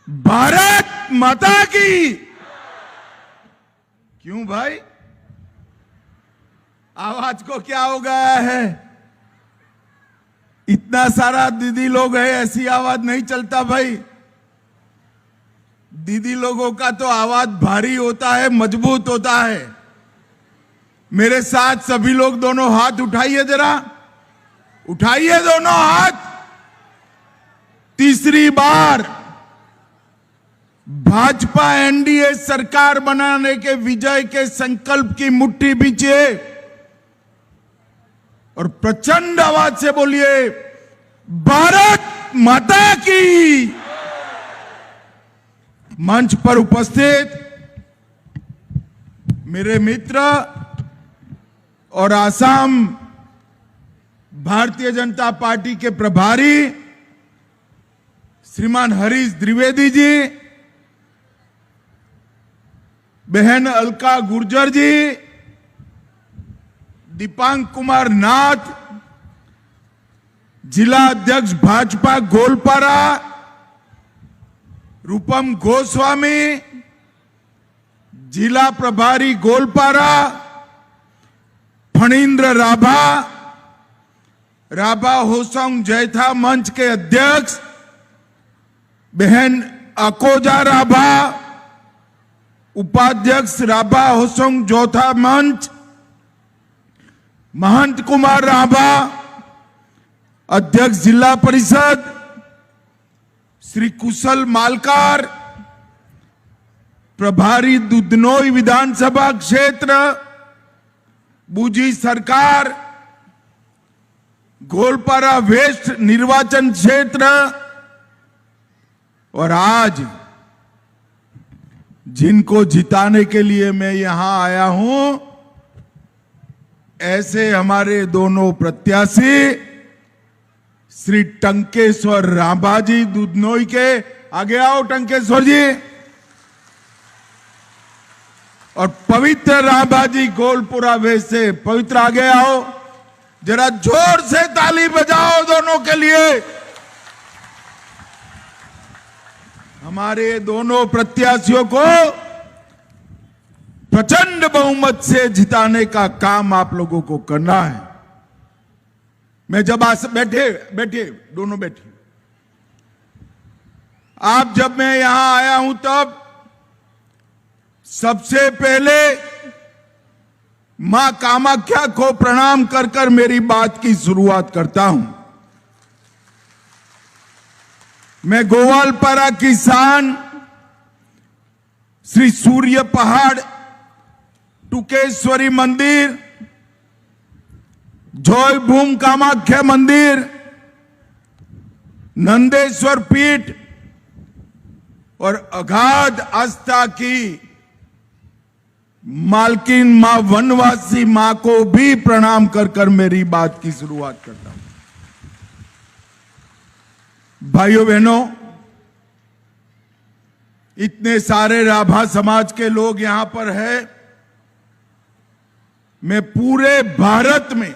भारत माता की। क्यों भाई, आवाज को क्या हो गया है? इतना सारा दीदी लोग है, ऐसी आवाज नहीं चलता भाई। दीदी लोगों का तो आवाज भारी होता है, मजबूत होता है। मेरे साथ सभी लोग दोनों हाथ उठाइए, जरा उठाइए दोनों हाथ। तीसरी बार भाजपा एनडीए सरकार बनाने के विजय के संकल्प की मुट्ठी बींचिए और प्रचंड आवाज से बोलिए, भारत माता की। मंच पर उपस्थित मेरे मित्र और आसाम भारतीय जनता पार्टी के प्रभारी श्रीमान हरीश द्विवेदी जी, बहन अलका गुर्जर जी, दीपांक कुमार नाथ, जिला अध्यक्ष भाजपा गोलपारा रूपम गोस्वामी, जिला प्रभारी गोलपारा फणींद्र राभा, राभा होसंग जैथा मंच के अध्यक्ष बहन अकोजा राभा, उपाध्यक्ष राभा होसंग जोथा मंच महंत कुमार राभा, अध्यक्ष जिला परिषद श्री कुशल मालकार, प्रभारी दुधनोई विधानसभा क्षेत्र बूजी सरकार, गोलपारा वेस्ट निर्वाचन क्षेत्र, और आज जिनको जिताने के लिए मैं यहां आया हूं, ऐसे हमारे दोनों प्रत्याशी श्री टंकेश्वर राभा जी दुधनोई के, आगे आओ टंकेश्वर जी, और पवित्र राभा जी गोलपुरा वेस्ट से। पवित्र आगे आओ, जरा जोर से ताली बजाओ दोनों के लिए। हमारे दोनों प्रत्याशियों को प्रचंड बहुमत से जिताने का काम आप लोगों को करना है। मैं जब बैठे दोनों बैठे, आप जब मैं यहां आया हूं तब सबसे पहले मां कामाख्या को प्रणाम कर कर मेरी बात की शुरुआत करता हूं। मैं गोवालपारा किसान श्री सूर्य पहाड़ टुकेश्वरी मंदिर, जय भूम कामाख्या मंदिर, नंदेश्वर पीठ और अगाध आस्था की मालकिन मां वनवासी मां को भी प्रणाम कर कर मेरी बात की शुरुआत करता हूं। भाइयों बहनों, इतने सारे राभा समाज के लोग यहां पर हैं। मैं पूरे भारत में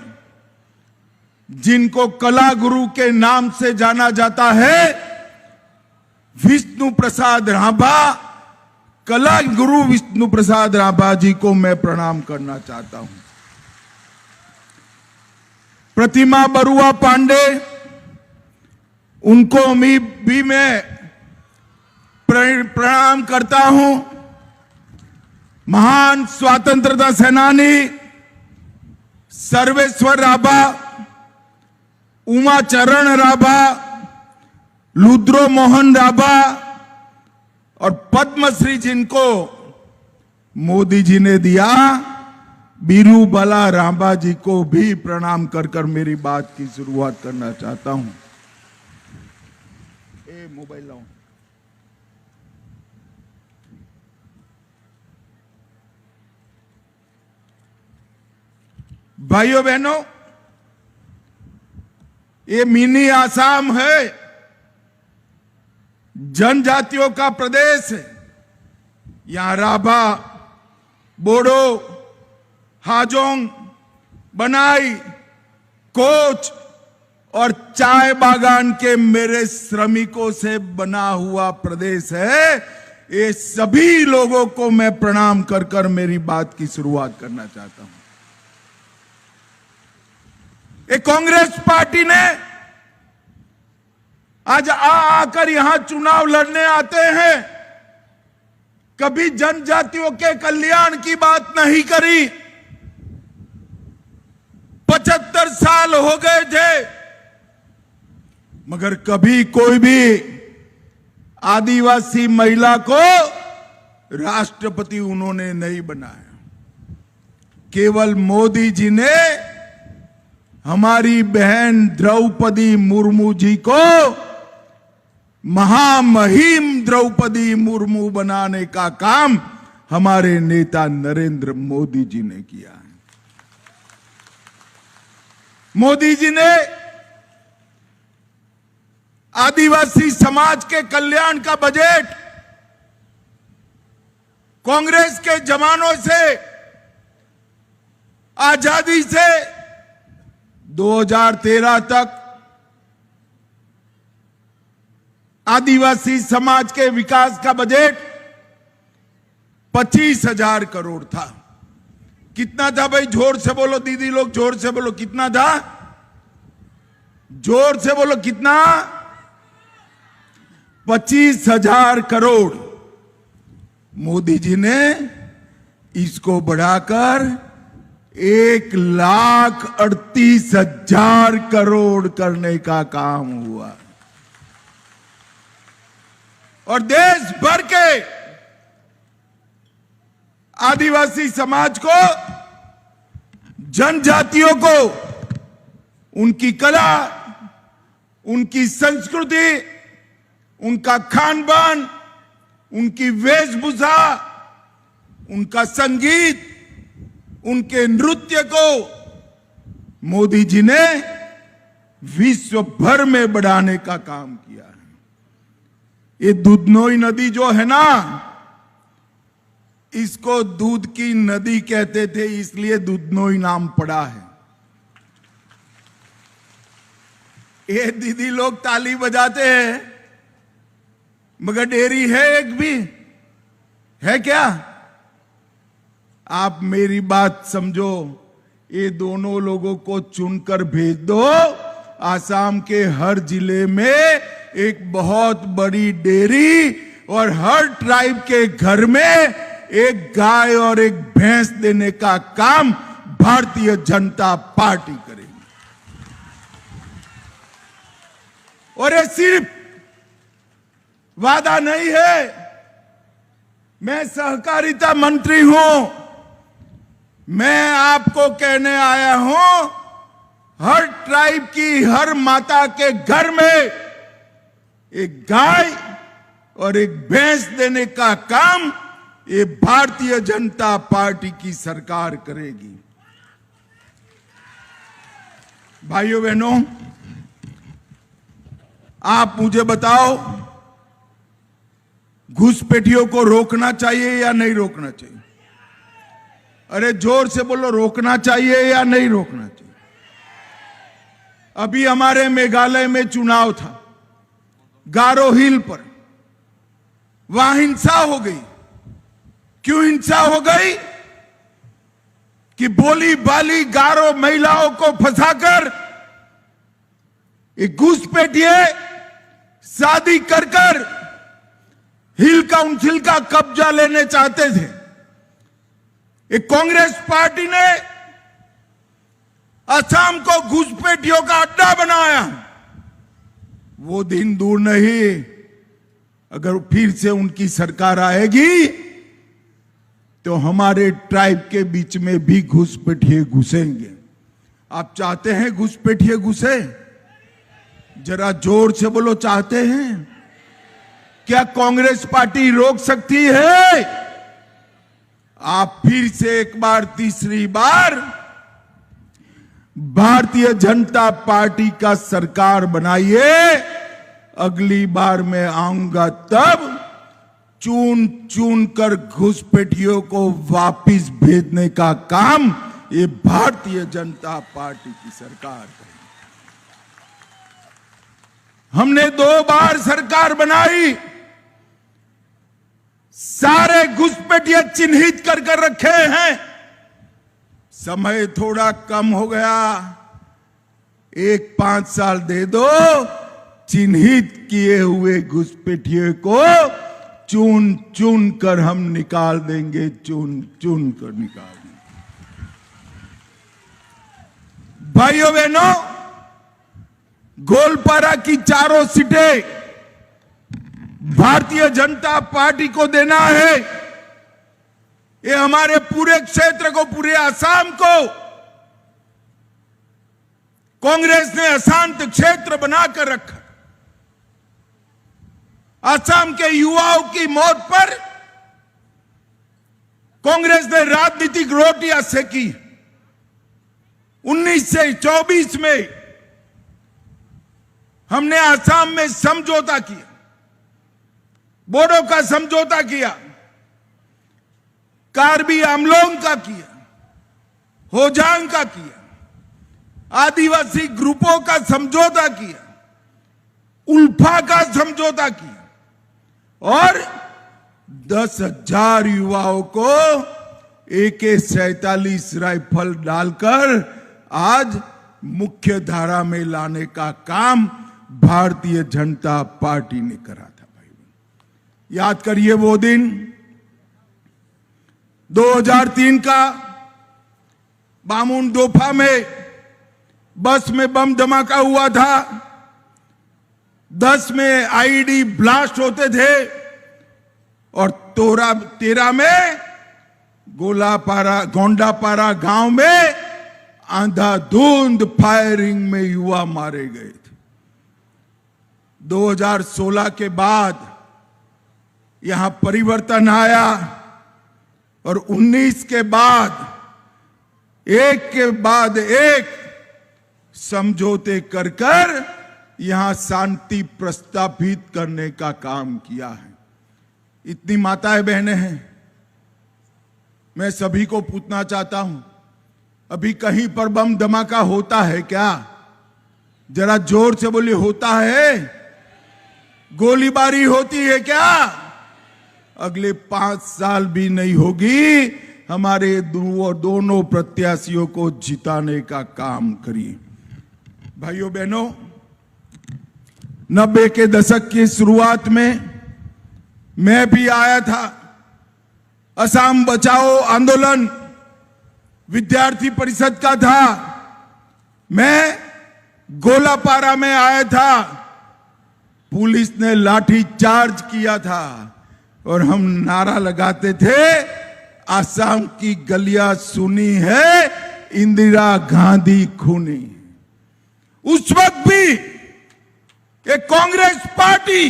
जिनको कला गुरु के नाम से जाना जाता है, विष्णु प्रसाद राभा, कला गुरु विष्णु प्रसाद राभा जी को मैं प्रणाम करना चाहता हूं। प्रतिमा बरुआ पांडे, उनको भी मैं प्रणाम करता हूं। महान स्वतंत्रता सेनानी सर्वेश्वर राभा, उमाचरण राभा, लुद्रो मोहन राभा और पद्मश्री जिनको मोदी जी ने दिया, बीरूबाला राभा जी को भी प्रणाम कर कर मेरी बात की शुरुआत करना चाहता हूं। मोबाइल लाओ। भाइयों बहनों, ये मिनी आसाम है, जनजातियों का प्रदेश है। यहां राभा, बोडो, हाजोंग, बनाई, कोच और चाय बागान के मेरे श्रमिकों से बना हुआ प्रदेश है। ये सभी लोगों को मैं प्रणाम कर कर मेरी बात की शुरुआत करना चाहता हूं। ये कांग्रेस पार्टी ने आज आकर यहां चुनाव लड़ने आते हैं, कभी जनजातियों के कल्याण की बात नहीं करी। 75 साल हो गए थे, मगर कभी कोई भी आदिवासी महिला को राष्ट्रपति उन्होंने नहीं बनाया। केवल मोदी जी ने हमारी बहन द्रौपदी मुर्मू जी को महामहिम द्रौपदी मुर्मू बनाने का काम हमारे नेता नरेंद्र मोदी जी ने किया है। मोदी जी ने आदिवासी समाज के कल्याण का बजट कांग्रेस के जमानों से, आजादी से 2013 तक आदिवासी समाज के विकास का बजट 25,000 करोड़ था। कितना था भाई? जोर से बोलो दीदी लोग, जोर से बोलो, कितना था? जोर से बोलो, कितना? 25,000 करोड़। मोदी जी ने इसको बढ़ाकर 1,38,000 करोड़ करने का काम हुआ। और देश भर के आदिवासी समाज को, जनजातियों को उनकी कला, उनकी संस्कृति, उनका खान पान, उनकी वेशभूषा, उनका संगीत, उनके नृत्य को मोदी जी ने विश्व भर में बढ़ाने का काम किया है। ये दुधनोई नदी जो है ना, इसको दूध की नदी कहते थे, इसलिए दुधनोई नाम पड़ा है। ये दीदी लोग ताली बजाते हैं, मगर डेयरी है एक भी है क्या? आप मेरी बात समझो, ये दोनों लोगों को चुनकर भेज दो। आसाम के हर जिले में एक बहुत बड़ी डेयरी और हर ट्राइब के घर में एक गाय और एक भैंस देने का काम भारतीय जनता पार्टी करेगी। और ये सिर्फ वादा नहीं है। मैं सहकारिता मंत्री हूं, मैं आपको कहने आया हूं, हर ट्राइब की हर माता के घर में एक गाय और एक भैंस देने का काम ये भारतीय जनता पार्टी की सरकार करेगी। भाइयों बहनों, आप मुझे बताओ, घुसपैठियों को रोकना चाहिए या नहीं रोकना चाहिए? अरे जोर से बोलो, रोकना चाहिए या नहीं रोकना चाहिए? अभी हमारे मेघालय में चुनाव था, गारो हिल पर, वहां हिंसा हो गई। क्यों हिंसा हो गई? कि बोली बाली गारो महिलाओं को फंसाकर एक घुसपैठिए शादी कर कर हिल काउंसिल का कब्जा लेने चाहते थे। एक कांग्रेस पार्टी ने असम को घुसपैठियों का अड्डा बनाया। वो दिन दूर नहीं, अगर फिर से उनकी सरकार आएगी तो हमारे ट्राइब के बीच में भी घुसपैठिए घुसेंगे। आप चाहते हैं घुसपैठिए घुसे? जरा जोर से बोलो, चाहते हैं? क्या कांग्रेस पार्टी रोक सकती है? आप फिर से एक बार, तीसरी बार भारतीय जनता पार्टी का सरकार बनाइए। अगली बार मैं आऊंगा तब चुन चुन कर घुसपैठियों को वापिस भेजने का काम ये भारतीय जनता पार्टी की सरकार करेगी। हमने 2 बार सरकार बनाई, सारे घुसपैठिए चिन्हित कर रखे हैं। समय थोड़ा कम हो गया, 5 साल दे दो, चिन्हित किए हुए घुसपैठिए को चुन चुन कर हम निकाल देंगे, चुन चुन कर निकाल देंगे। भाइयों बहनों, गोलपारा की 4 सीटें भारतीय जनता पार्टी को देना है। ये हमारे पूरे क्षेत्र को, पूरे असम को कांग्रेस ने अशांत क्षेत्र बनाकर रखा। असम के युवाओं की मौत पर कांग्रेस ने राजनीतिक रोटियां सेकी। 19 से 24 में हमने असम में समझौता किया, बोडो का समझौता किया, कार्बी आंगलोंग का किया, होजांग का किया, आदिवासी ग्रुपों का समझौता किया, उल्फा का समझौता किया और 10,000 युवाओं को AK-47 राइफल डालकर आज मुख्य धारा में लाने का काम भारतीय जनता पार्टी ने करा था। भाई याद करिए वो दिन 2003 का बामुनदोफा में बस में बम धमाका हुआ था, 10 में IED ब्लास्ट होते थे और 13 में गोंडापारा गांव में अंधाधुंध फायरिंग में युवा मारे गए थे। 2016 के बाद यहां परिवर्तन आया और 19 के बाद एक के बाद एक समझौते कर यहां शांति प्रस्तापित करने का काम किया है। इतनी माताएं बहनें हैं, मैं सभी को पूछना चाहता हूं, अभी कहीं पर बम धमाका होता है क्या? जरा जोर से बोलिए, होता है? गोलीबारी होती है क्या? अगले 5 साल भी नहीं होगी। हमारे दोनों प्रत्याशियों को जिताने का काम करिए। भाइयों बहनों, 90 के दशक की शुरुआत में मैं भी आया था। असम बचाओ आंदोलन विद्यार्थी परिषद का था। मैं गोलापारा में आया था, पुलिस ने लाठी चार्ज किया था और हम नारा लगाते थे, असम की गलियां सुनी है, इंदिरा गांधी खूनी। उस वक्त भी एक कांग्रेस पार्टी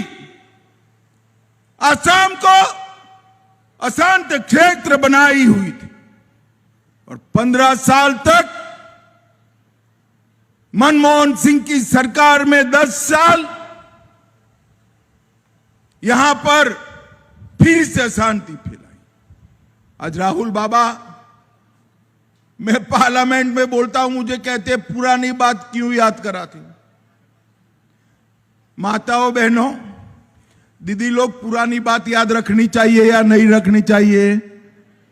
असम को अशांत क्षेत्र बनाई हुई थी और 15 साल तक मनमोहन सिंह की सरकार में 10 साल यहां पर फिर से शांति फैलाई। आज राहुल बाबा, मैं पार्लियामेंट में बोलता हूं, मुझे कहते पुरानी बात क्यों याद कराते हो? माताओं बहनों, दीदी लोग, पुरानी बात याद रखनी चाहिए या नहीं रखनी चाहिए?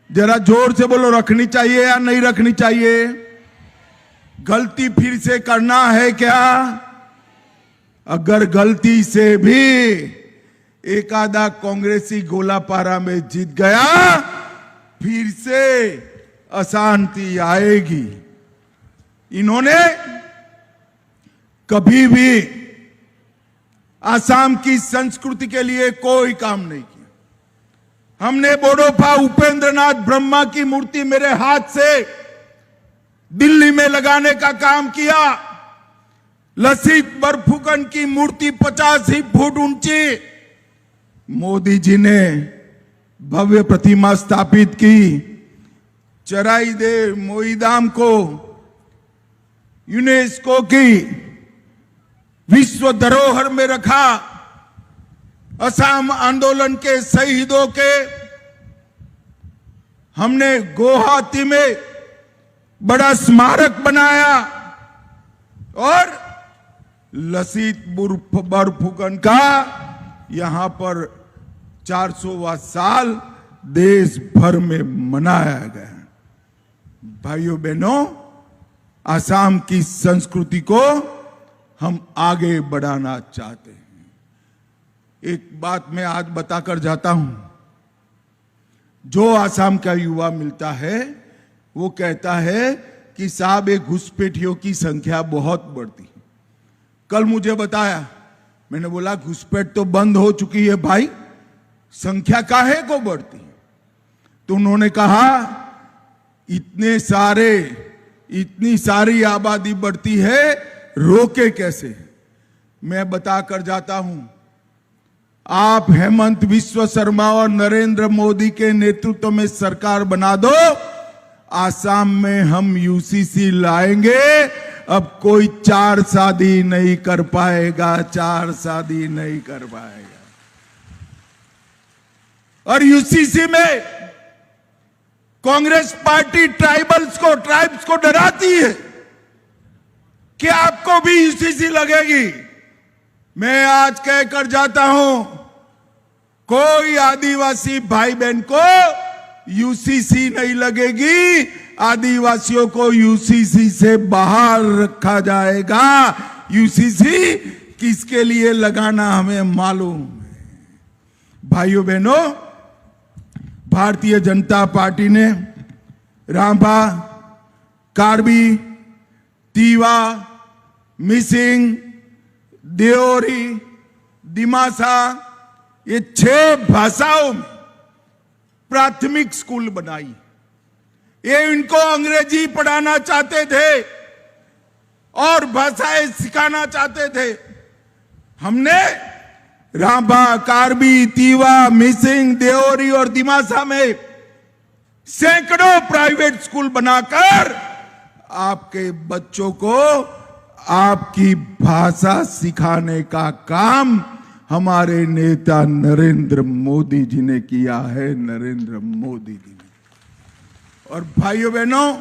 जरा जोर से बोलो, रखनी चाहिए या नहीं रखनी चाहिए? गलती फिर से करना है क्या? अगर गलती से भी एक आधा कांग्रेसी गोलापारा में जीत गया, फिर से अशांति आएगी। इन्होंने कभी भी असम की संस्कृति के लिए कोई काम नहीं किया। हमने बोडोफा उपेंद्रनाथ ब्रह्मा की मूर्ति मेरे हाथ से दिल्ली में लगाने का काम किया। लसित बरफुकन की मूर्ति 85 फुट ऊंची मोदी जी ने भव्य प्रतिमा स्थापित की। चराईदेव मोईदाम को यूनेस्को की विश्व धरोहर में रखा। असम आंदोलन के शहीदों के हमने गुवाहाटी में बड़ा स्मारक बनाया और लसित बरफुकन का यहां पर 400वां साल देश भर में मनाया गया। भाइयों बहनों, असम की संस्कृति को हम आगे बढ़ाना चाहते हैं। एक बात मैं आज बताकर जाता हूं। जो असम का युवा मिलता है वो कहता है कि साहब ये घुसपैठियों की संख्या बहुत बढ़ती है। कल मुझे बताया, मैंने बोला घुसपैठ तो बंद हो चुकी है भाई, संख्या काहे को बढ़ती है? तो उन्होंने कहा इतनी सारी आबादी बढ़ती है, रोके कैसे? मैं बताकर जाता हूं। आप हेमंत बिस्वा शर्मा और नरेंद्र मोदी के नेतृत्व में सरकार बना दो, आसाम में हम यूसीसी लाएंगे। अब कोई 4 शादी नहीं कर पाएगा, 4 शादी नहीं कर पाएगा। और यूसीसी में कांग्रेस पार्टी ट्राइब्स को डराती है कि आपको भी यूसीसी लगेगी। मैं आज कहकर जाता हूं, कोई आदिवासी भाई बहन को यूसीसी नहीं लगेगी। आदिवासियों को यूसीसी से बाहर रखा जाएगा। यूसीसी किसके लिए लगाना हमें मालूम है। भाइयों बहनों, भारतीय जनता पार्टी ने रांबा, कार्बी, तीवा, मिसिंग, देओरी, दिमासा, ये 6 भाषाओं में प्राथमिक स्कूल बनाई। ये इनको अंग्रेजी पढ़ाना चाहते थे और भाषाएं सिखाना चाहते थे। हमने रांबा, कार्बी, तीवा, मिसिंग, देओरी और दिमासा में सैकड़ों प्राइवेट स्कूल बनाकर आपके बच्चों को आपकी भाषा सिखाने का काम हमारे नेता नरेंद्र मोदी जी ने किया है। नरेंद्र मोदी जी ने। और भाइयों बहनों,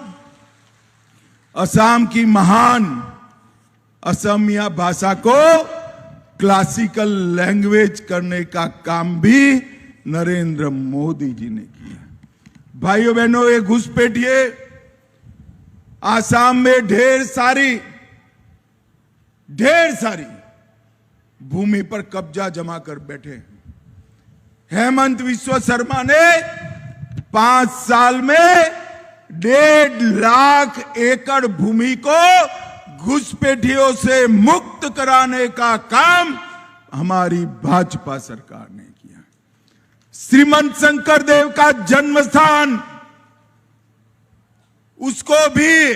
असम की महान असमिया भाषा को क्लासिकल लैंग्वेज करने का काम भी नरेंद्र मोदी जी ने किया। भाइयों बहनों, ये घुसपैठिए आसाम में ढेर सारी भूमि पर कब्जा जमा कर बैठे। हेमंत बिस्वा शर्मा ने 5 साल में 1.5 लाख एकड़ भूमि को घुसपैठियों से मुक्त कराने का काम हमारी भाजपा सरकार ने किया। श्रीमंत शंकर देव का जन्म स्थान, उसको भी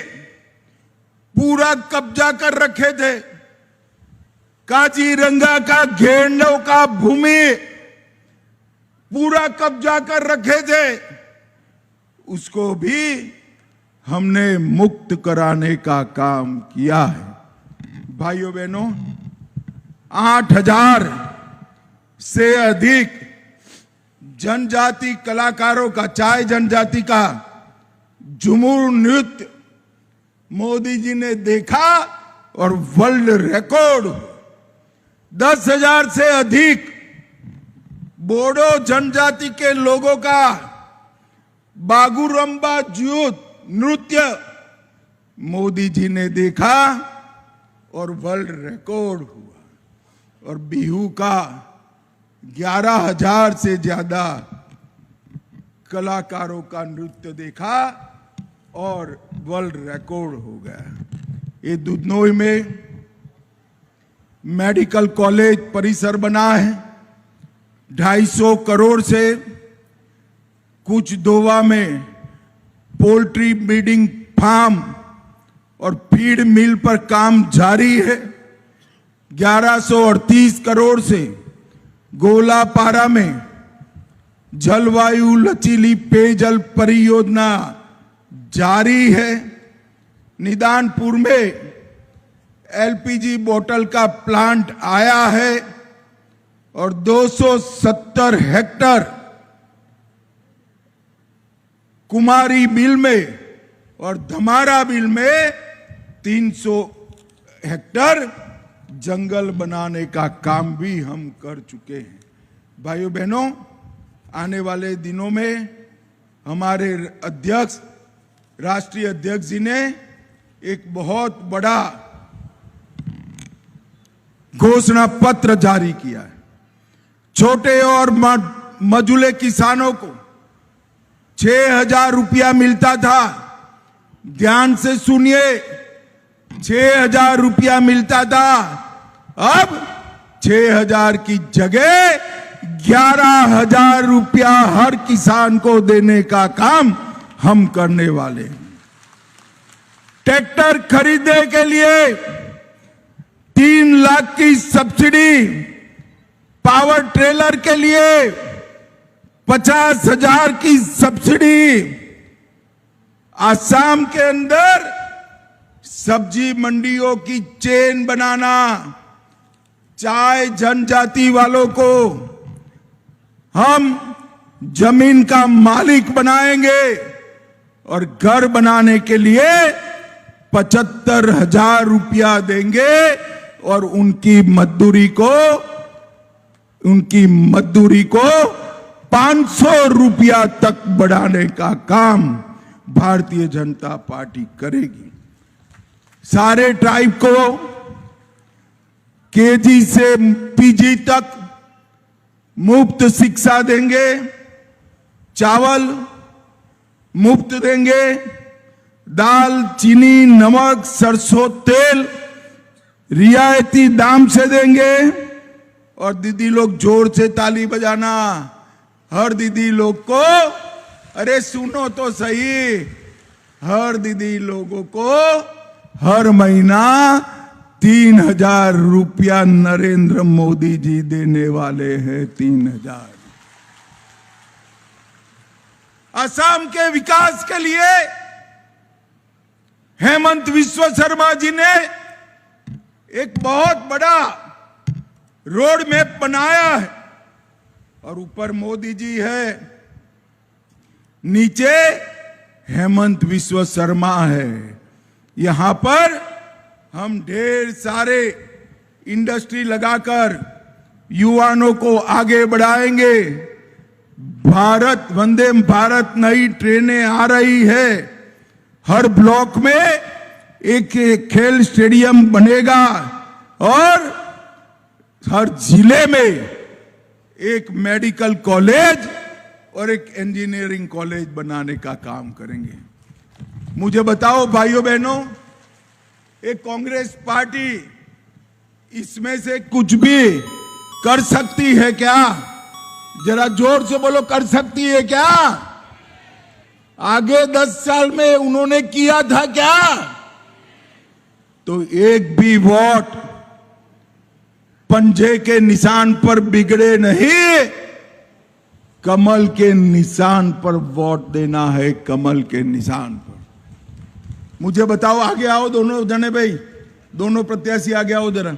पूरा कब्जा कर रखे थे। काजीरंगा का घेरनों का भूमि पूरा कब्जा कर रखे थे, उसको भी हमने मुक्त कराने का काम किया है। भाइयों बहनों, 8,000 से अधिक जनजाति कलाकारों का, चाय जनजाति का झूमर नृत्य मोदी जी ने देखा और वर्ल्ड रिकॉर्ड। 10,000 से अधिक बोडो जनजाति के लोगों का बागुरम्बा जूत नृत्य मोदी जी ने देखा और वर्ल्ड रिकॉर्ड हुआ। और बिहू का 11,000 से ज्यादा कलाकारों का नृत्य देखा और वर्ल्ड रिकॉर्ड हो गया। ये दुधनोई में मेडिकल कॉलेज परिसर बना है 250 करोड़ से। कुछ दोवा में पोल्ट्री ब्रीडिंग फार्म और फीड मिल पर काम जारी है। 1138 करोड़ से गोलापारा में जलवायु लचीली पेयजल परियोजना जारी है। निदानपुर में एलपीजी बोतल का प्लांट आया है और 270 हेक्टर कुमारी बिल में और धमारा बिल में 300 हेक्टर जंगल बनाने का काम भी हम कर चुके हैं। भाइयों बहनों, आने वाले दिनों में हमारे अध्यक्ष, राष्ट्रीय अध्यक्ष जी ने एक बहुत बड़ा घोषणा पत्र जारी किया है। छोटे और मझोले किसानों को 6,000 रुपया मिलता था। ध्यान से सुनिए, 6,000 रुपया मिलता था। अब 6,000 की जगह 11,000 रुपया हर किसान को देने का काम हम करने वाले हैं। ट्रैक्टर खरीदने के लिए 3 लाख की सब्सिडी, पावर ट्रेलर के लिए 50,000 की सब्सिडी। आसाम के अंदर सब्जी मंडियों की चेन बनाना, चाय जनजाति वालों को हम जमीन का मालिक बनाएंगे और घर बनाने के लिए 75,000 रुपया देंगे और उनकी मजदूरी को 500 रुपया तक बढ़ाने का काम भारतीय जनता पार्टी करेगी। सारे ट्राइब को केजी से पीजी तक मुफ्त शिक्षा देंगे, चावल मुफ्त देंगे, दाल, चीनी, नमक, सरसों तेल रियायती दाम से देंगे। और दीदी लोग जोर से ताली बजाना, हर दीदी लोग को, अरे सुनो तो सही, हर दीदी लोगों को हर महीना 3,000 रुपया नरेंद्र मोदी जी देने वाले हैं। 3,000। असम के विकास के लिए हेमंत विश्व शर्मा जी ने एक बहुत बड़ा रोड मैप बनाया है और ऊपर मोदी जी है, नीचे हेमंत विश्व शर्मा है। यहां पर हम ढेर सारे इंडस्ट्री लगाकर युवाओं को आगे बढ़ाएंगे। भारत वंदे भारत नई ट्रेनें आ रही है। हर ब्लॉक में एक खेल स्टेडियम बनेगा और हर जिले में एक मेडिकल कॉलेज और एक इंजीनियरिंग कॉलेज बनाने का काम करेंगे। मुझे बताओ भाइयों बहनों, एक कांग्रेस पार्टी इसमें से कुछ भी कर सकती है क्या? जरा जोर से बोलो, कर सकती है क्या? आगे 10 साल में उन्होंने किया था क्या? तो एक भी वोट पंजे के निशान पर बिगड़े नहीं, कमल के निशान पर वोट देना है, कमल के निशान पर। मुझे बताओ, आगे आओ दोनों जने भाई, दोनों प्रत्याशी आगे आओ जरा।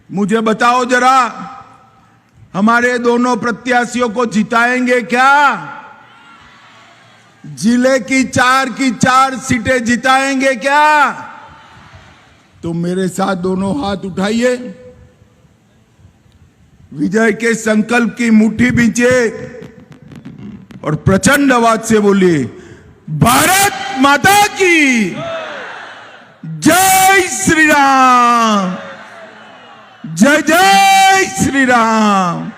मुझे बताओ जरा, हमारे दोनों प्रत्याशियों को जिताएंगे क्या? जिले की 4 सीटें जिताएंगे क्या? तो मेरे साथ दोनों हाथ उठाइए, विजय के संकल्प की मुट्ठी बींचे और प्रचंड आवाज से बोलिए, भारत माता की जय श्री राम, जय जय श्री राम।